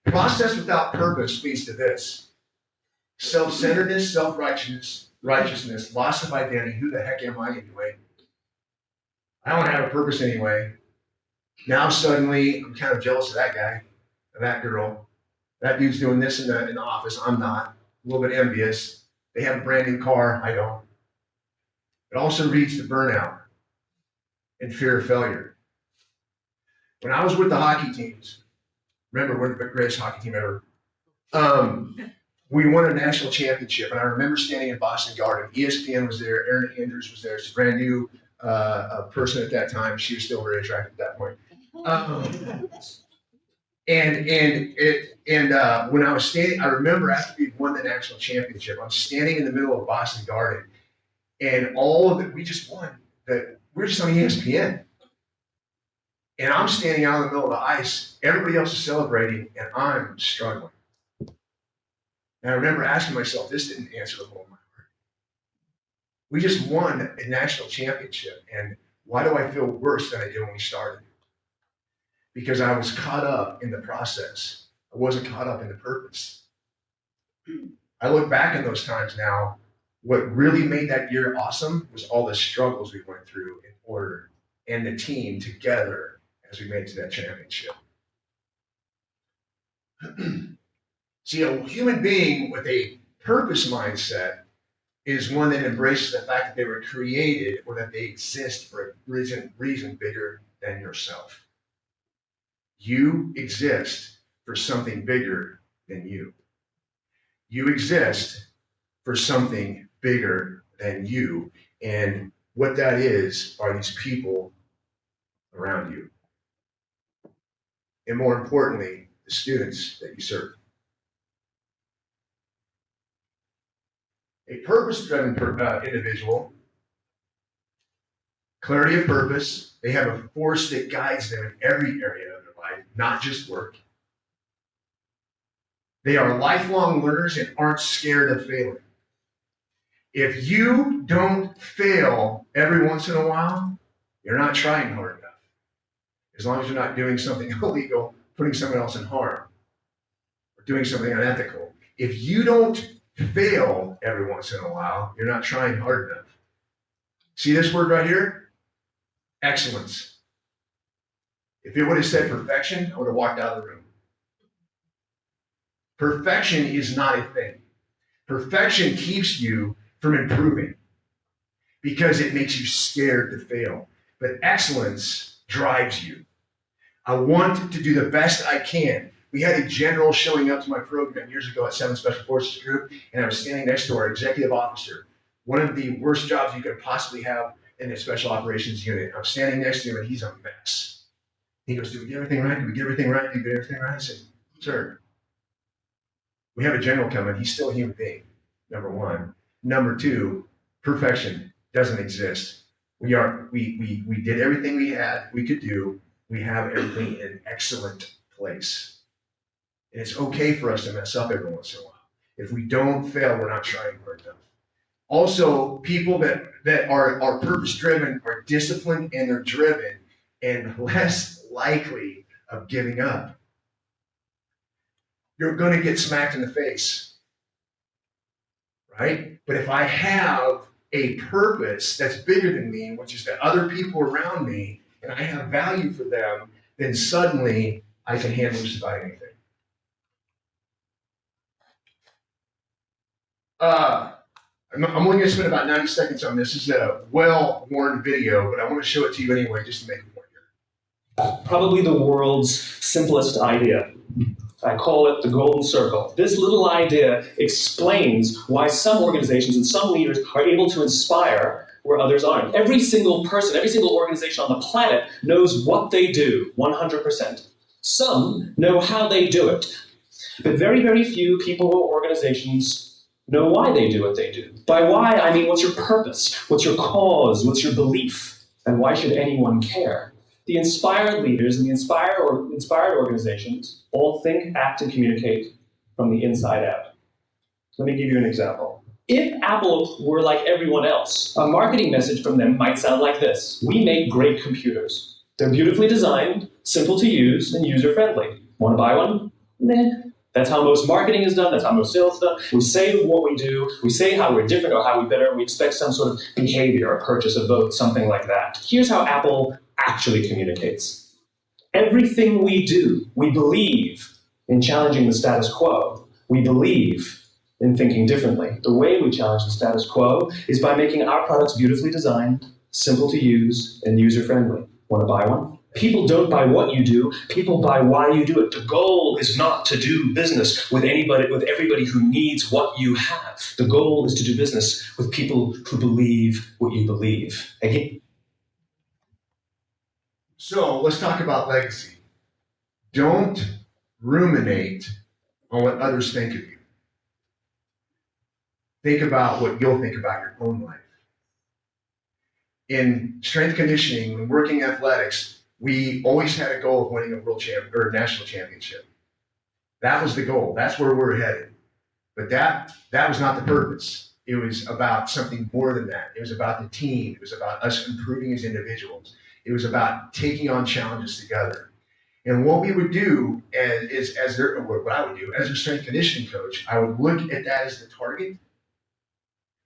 Process without purpose leads to this: self-centeredness, self-righteousness, loss of identity. Who the heck am I anyway? I don't have a purpose anyway. Now suddenly I'm kind of jealous of that guy, of that girl. That dude's doing this in the office. I'm not. A little bit envious. They have a brand new car. I don't. It also leads to burnout and fear of failure. When I was with the hockey teams, remember, we're the greatest hockey team ever. We won a national championship, and I remember standing in Boston Garden. ESPN was there. Erin Andrews was there. She's a brand new person at that time. She was still very attractive at that point. When I was standing, I remember after we won the national championship, I'm standing in the middle of Boston Garden, and all of it, we just won. We're just on ESPN. And I'm standing out in the middle of the ice. Everybody else is celebrating, and I'm struggling. And I remember asking myself, this didn't answer the hole in my heart. We just won a national championship, and why do I feel worse than I did when we started? Because I was caught up in the process. I wasn't caught up in the purpose. I look back in those times now. What really made that year awesome was all the struggles we went through in order, and the team together as we made it to that championship. See, a human being with a purpose mindset is one that embraces the fact that they were created or that they exist for a reason bigger than yourself. You exist for something bigger than you. You exist for something bigger than you. And what that is are these people around you. And more importantly, the students that you serve. A purpose-driven individual, clarity of purpose, they have a force that guides them in every area of their life, not just work. They are lifelong learners and aren't scared of failing. If you don't fail every once in a while, you're not trying hard enough. As long as you're not doing something illegal, putting someone else in harm, or doing something unethical. If you don't fail every once in a while, you're not trying hard enough. See this word right here? Excellence. If it would have said perfection, I would have walked out of the room. Perfection is not a thing. Perfection keeps you from improving because it makes you scared to fail. But excellence drives you. I want to do the best I can. We had a general showing up to my program years ago at 7 Special Forces Group, and I was standing next to our executive officer, one of the worst jobs you could possibly have in a special operations unit. I'm standing next to him, and he's a mess. He goes, "Did we get everything right? Did we get everything right? Did we get everything right?" I said, "Sir, we have a general coming. He's still a human being, number one. Number two, perfection doesn't exist. We did everything we could do. We have everything in an excellent place. And it's okay for us to mess up every once in a while. If we don't fail, we're not trying hard enough." Also, people that are purpose-driven are disciplined and they're driven and less likely of giving up. You're going to get smacked in the face, right? But if I have a purpose that's bigger than me, which is the other people around me, and I have value for them, then suddenly I can handle just about anything. I'm only going to spend about 90 seconds on this. This is a well-worn video, but I want to show it to you anyway just to make a point here. Probably the world's simplest idea. I call it the golden circle. This little idea explains why some organizations and some leaders are able to inspire where others aren't. Every single person, every single organization on the planet knows what they do, 100%. Some know how they do it. But very, very few people or organizations know why they do what they do. By why, I mean, what's your purpose? What's your cause? What's your belief? And why should anyone care? The inspired leaders and the inspired organizations all think, act, and communicate from the inside out. Let me give you an example. If Apple were like everyone else, a marketing message from them might sound like this: "We make great computers. They're beautifully designed, simple to use, and user-friendly. Want to buy one? Meh. That's how most marketing is done. That's how most sales is done. We say what we do. We say how we're different or how we're better. We expect some sort of behavior, a purchase, a vote, something like that. Here's how Apple actually communicates. Everything we do, we believe in challenging the status quo. We believe in thinking differently. The way we challenge the status quo is by making our products beautifully designed, simple to use, and user-friendly. Want to buy one? People don't buy what you do, people buy why you do it. The goal is not to do business with everybody who needs what you have. The goal is to do business with people who believe what you believe. Again. So let's talk about legacy. Don't ruminate on what others think of you. Think about what you'll think about your own life. In strength conditioning, when working athletics, we always had a goal of winning a world champ or a national championship. That was the goal. That's where we're headed. But that was not the purpose. It was about something more than that. It was about the team. It was about us improving as individuals. It was about taking on challenges together. And what we would do what I would do as a strength conditioning coach, I would look at that as the target,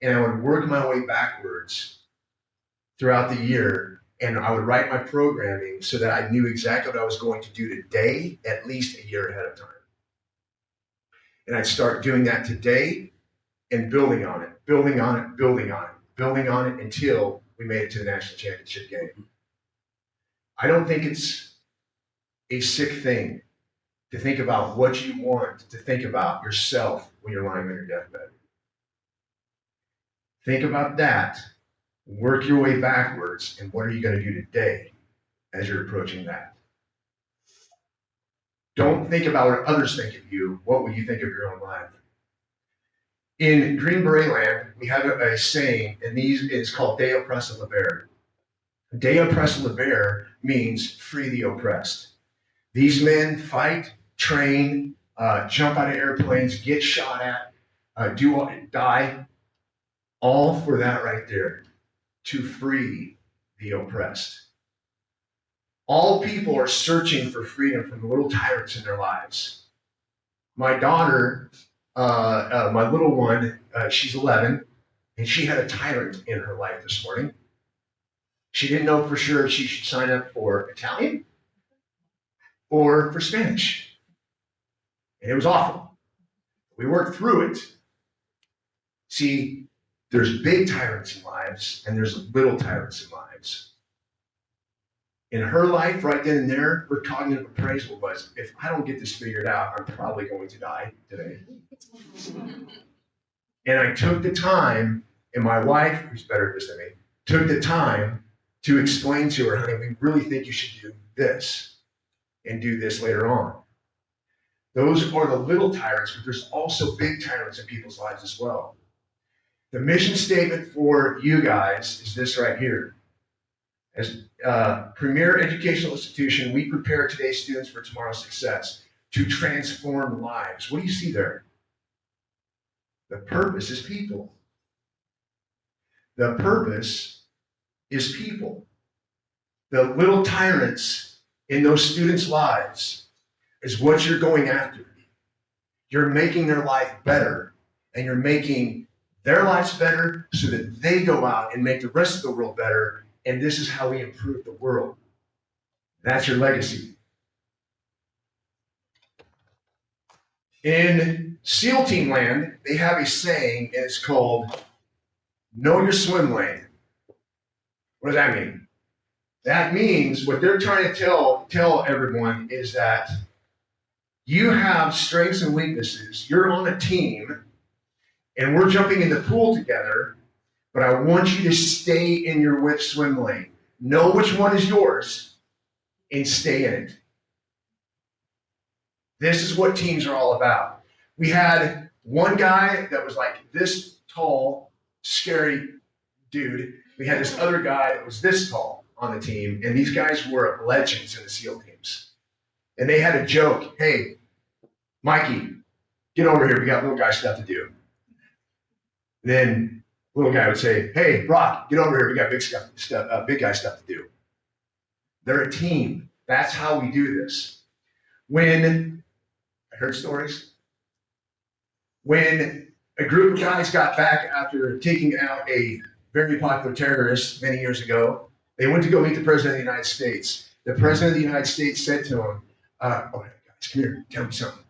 and I would work my way backwards throughout the year, and I would write my programming so that I knew exactly what I was going to do today, at least a year ahead of time. And I'd start doing that today and building on it until we made it to the national championship game. I don't think it's a sick thing to think about what you want, to think about yourself when you're lying on your deathbed. Think about that. Work your way backwards, and what are you going to do today as you're approaching that? Don't think about what others think of you. What will you think of your own life? In Green Beret land, we have a saying, and it's called De oppressa libera. De oppressa libera means free the oppressed. These men fight, train, jump out of airplanes, get shot at, die, all for that right there, to free the oppressed. All people are searching for freedom from the little tyrants in their lives. My daughter, my little one, she's 11, and she had a tyrant in her life this morning. She didn't know for sure if she should sign up for Italian or for Spanish. And it was awful. We worked through it. See, there's big tyrants in lives, and there's little tyrants in lives. In her life, right then and there, her cognitive appraisal was, if I don't get this figured out, I'm probably going to die today. And I took the time, and my wife, who's better at this than me, took the time to explain to her, honey, we really think you should do this and do this later on. Those are the little tyrants, but there's also big tyrants in people's lives as well. The mission statement for you guys is this right here. As a premier educational institution, we prepare today's students for tomorrow's success to transform lives. What do you see there? The purpose is people. The purpose is people. The little tyrants in those students' lives is what you're going after. You're making their life better, and you're making their lives better so that they go out and make the rest of the world better, and this is how we improve the world. That's your legacy. In SEAL Team land, they have a saying, and it's called, know your swim lane. What does that mean? That means what they're trying to tell everyone is that you have strengths and weaknesses. You're on a team, and we're jumping in the pool together, but I want you to stay in your swim lane. Know which one is yours, and stay in it. This is what teams are all about. We had one guy that was like this tall, scary dude. We had this other guy that was this tall on the team, and these guys were legends in the SEAL teams. And they had a joke, hey, Mikey, get over here, we got little guy stuff to do. Then little guy would say, hey, Brock, get over here, we got big guy stuff to do. They're a team. That's how we do this. When I Heard stories? When a group of guys got back after taking out a very popular terrorist many years ago, they went to go meet the President of the United States. The President of the United States said to him, guys, come here, tell me something.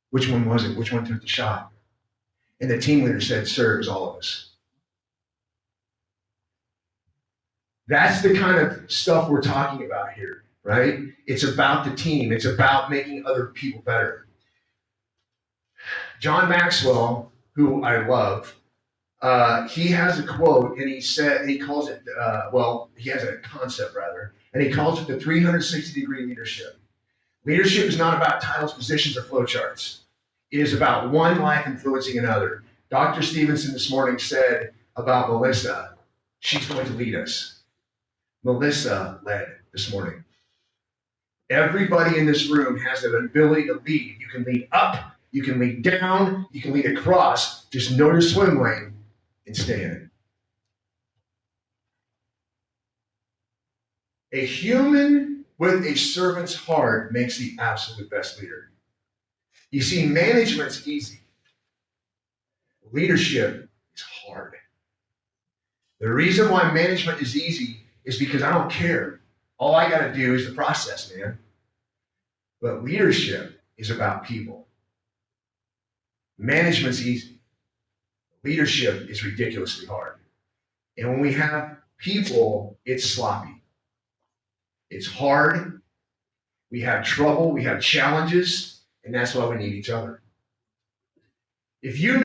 Which one was it? Which one took the shot? And the team leader said, sir, it was all of us. That's the kind of stuff we're talking about here, right? It's about the team. It's about making other people better. John Maxwell, who I love, he has a quote, and he calls it, he has a concept rather, and he calls it the 360-degree leadership. Leadership is not about titles, positions, or flowcharts. It is about one life influencing another. Dr. Stevenson this morning said about Melissa, she's going to lead us. Melissa led this morning. Everybody in this room has an ability to lead. You can lead up, you can lead down, you can lead across. Just know your swim lane and stay in it. A human with a servant's heart makes the absolute best leader. You see, management's easy. Leadership is hard. The reason why management is easy is because I don't care. All I got to do is the process, man. But leadership is about people. Management's easy. Leadership is ridiculously hard. And when we have people, it's sloppy. It's hard. We have trouble. We have challenges. And that's why we need each other. If you